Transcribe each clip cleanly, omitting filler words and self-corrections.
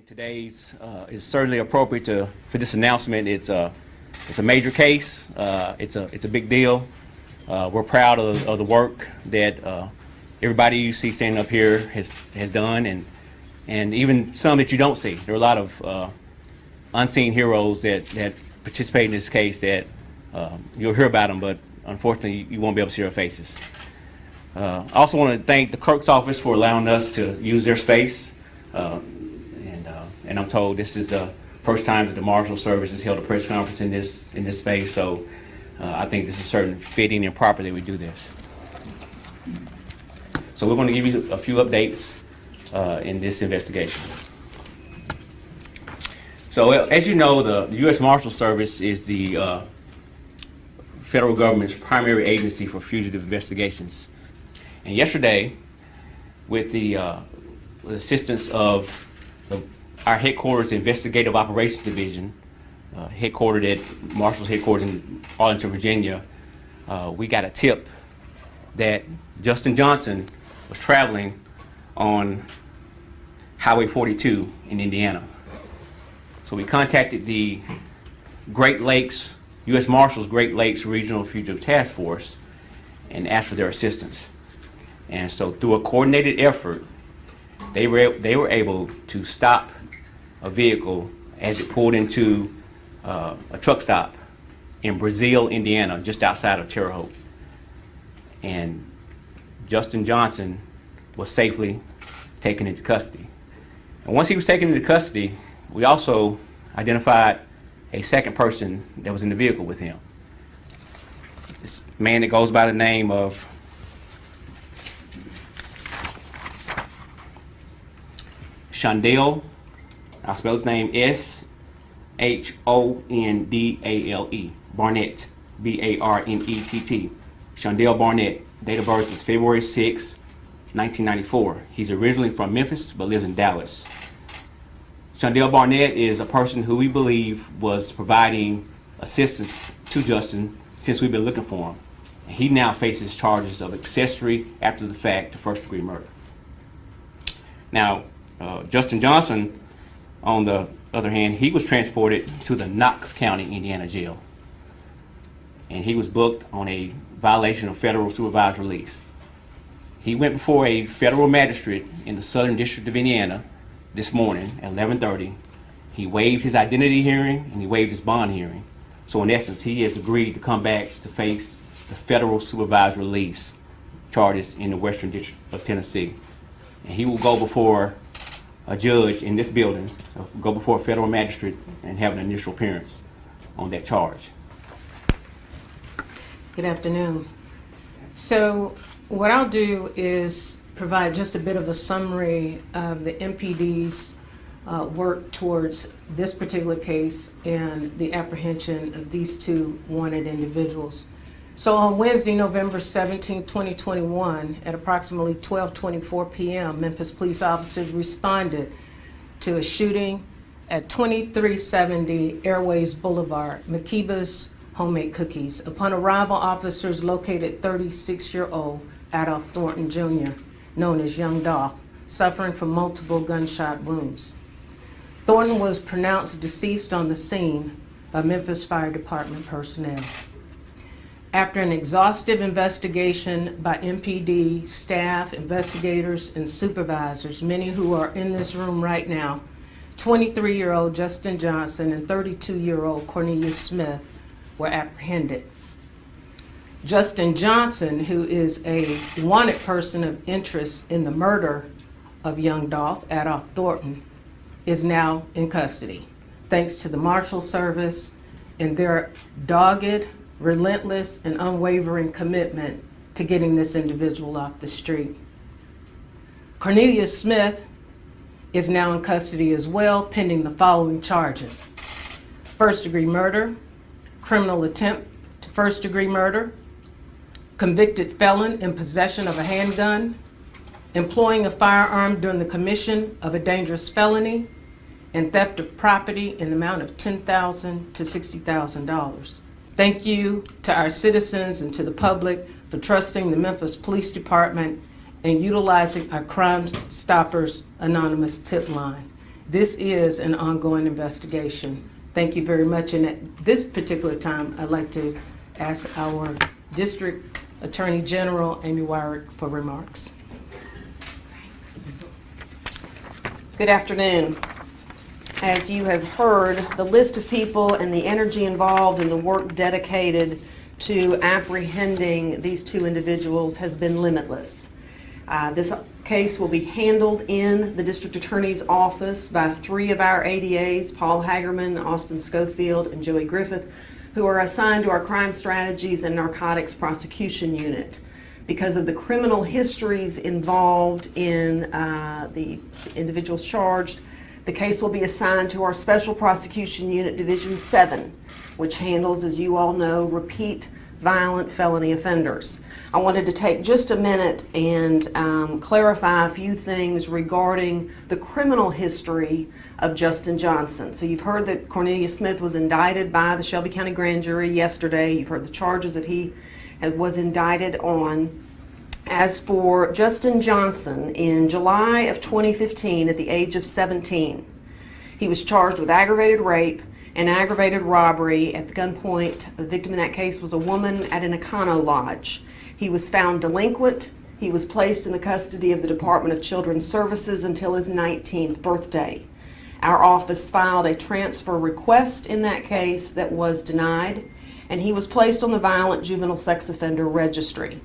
think today's is certainly appropriate for this announcement. It's a major case. It's a big deal. We're proud of the work that everybody you see standing up here has done, and even some that you don't see. There are a lot of unseen heroes that participate in this case that you'll hear about them, but unfortunately you won't be able to see their faces. I also want to thank the clerk's office for allowing us to use their space. And I'm told this is the first time that the Marshal Service has held a press conference in this space, so I think this is certainly fitting and proper that we do this. So we're going to give you a few updates in this investigation. So as you know, the U.S. Marshal Service is the federal government's primary agency for fugitive investigations. And yesterday, with the assistance of our headquarters Investigative Operations Division, headquartered at Marshall's headquarters in Arlington, Virginia, we got a tip that Justin Johnson was traveling on Highway 42 in Indiana. So we contacted the Great Lakes, U.S. Marshals Great Lakes Regional Fugitive Task Force and asked for their assistance. And so through a coordinated effort, they were able to stop a vehicle as it pulled into a truck stop in Brazil, Indiana, just outside of Terre Haute. And Justin Johnson was safely taken into custody. And once he was taken into custody, we also identified a second person that was in the vehicle with him. This man that goes by the name of Shondale, I'll spell his name S-H-O-N-D-A-L-E, Barnett, B-A-R-N-E-T-T. Shondale Barnett, date of birth is February 6, 1994. He's originally from Memphis, but lives in Dallas. Shondale Barnett is a person who we believe was providing assistance to Justin since we've been looking for him. And he now faces charges of accessory after the fact to first-degree murder. Now, Justin Johnson, on the other hand, he was transported to the Knox County, Indiana jail. And he was booked on a violation of federal supervised release. He went before a federal magistrate in the Southern District of Indiana this morning at 11:30. He waived his identity hearing and he waived his bond hearing. So in essence, he has agreed to come back to face the federal supervised release charges in the Western District of Tennessee. And he will go before a judge in this building, go before a federal magistrate and have an initial appearance on that charge. Good afternoon. So what I'll do is provide just a bit of a summary of the MPD's work towards this particular case and the apprehension of these two wanted individuals. So on Wednesday, November 17, 2021, at approximately 12:24 p.m., Memphis police officers responded to a shooting at 2370 Airways Boulevard, Makiba's Homemade Cookies. Upon arrival, officers located 36-year-old Adolph Thornton Jr., known as Young Dolph, suffering from multiple gunshot wounds. Thornton was pronounced deceased on the scene by Memphis Fire Department personnel. After an exhaustive investigation by MPD staff, investigators, and supervisors, many who are in this room right now, 23-year-old Justin Johnson and 32-year-old Cornelius Smith were apprehended. Justin Johnson, who is a wanted person of interest in the murder of Young Dolph, Adolph Thornton, is now in custody, thanks to the Marshal Service and their dogged, relentless, and unwavering commitment to getting this individual off the street. Cornelius Smith is now in custody as well, pending the following charges: first-degree murder, criminal attempt to first-degree murder, convicted felon in possession of a handgun, employing a firearm during the commission of a dangerous felony, and theft of property in the amount of $10,000 to $60,000. Thank you to our citizens and to the public for trusting the Memphis Police Department and utilizing our Crime Stoppers Anonymous tip line. this is an ongoing investigation. Thank you very much. And at this particular time, I'd like to ask our District Attorney General, Amy Wyrick, for remarks. Good afternoon. As you have heard, the list of people and the energy involved in the work dedicated to apprehending these two individuals has been limitless. This case will be handled in the District Attorney's office by 3 of our ADAs, Paul Hagerman, Austin Schofield, and Joey Griffith, who are assigned to our Crime Strategies and Narcotics Prosecution Unit. Because of the criminal histories involved in the individuals charged, the case will be assigned to our Special Prosecution Unit Division 7, which handles, as you all know, repeat violent felony offenders. I wanted to take just a minute and clarify a few things regarding the criminal history of Justin Johnson. So you've heard that Cornelius Smith was indicted by the Shelby County Grand Jury yesterday. You've heard the charges that he was indicted on. As for Justin Johnson, in July of 2015, at the age of 17, he was charged with aggravated rape and aggravated robbery at the gunpoint. The victim in that case was a woman at an Econo Lodge. He was found delinquent. He was placed in the custody of the Department of Children's Services until his 19th birthday. Our office filed a transfer request in that case that was denied, and he was placed on the Violent Juvenile Sex Offender Registry.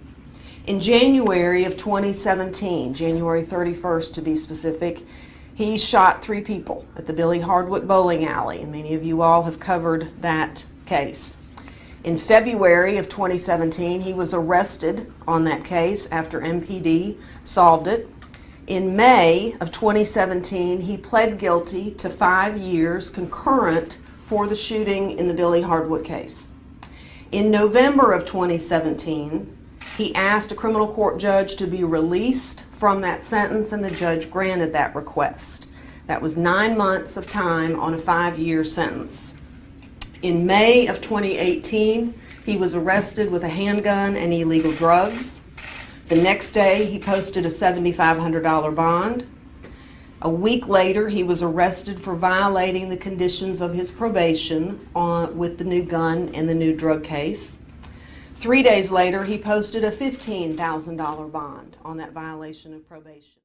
In January of 2017, January 31st to be specific, he shot 3 people at the Billy Hardwick Bowling Alley, and many of you all have covered that case. In February of 2017, he was arrested on that case after MPD solved it. In May of 2017, he pled guilty to 5 years concurrent for the shooting in the Billy Hardwick case. In November of 2017, he asked a criminal court judge to be released from that sentence, and the judge granted that request. That was 9 months of time on a 5-year sentence. In May of 2018, he was arrested with a handgun and illegal drugs. The next day, he posted a $7,500 bond. A week later, he was arrested for violating the conditions of his probation with the new gun and the new drug case. 3 days later, he posted a $15,000 bond on that violation of probation.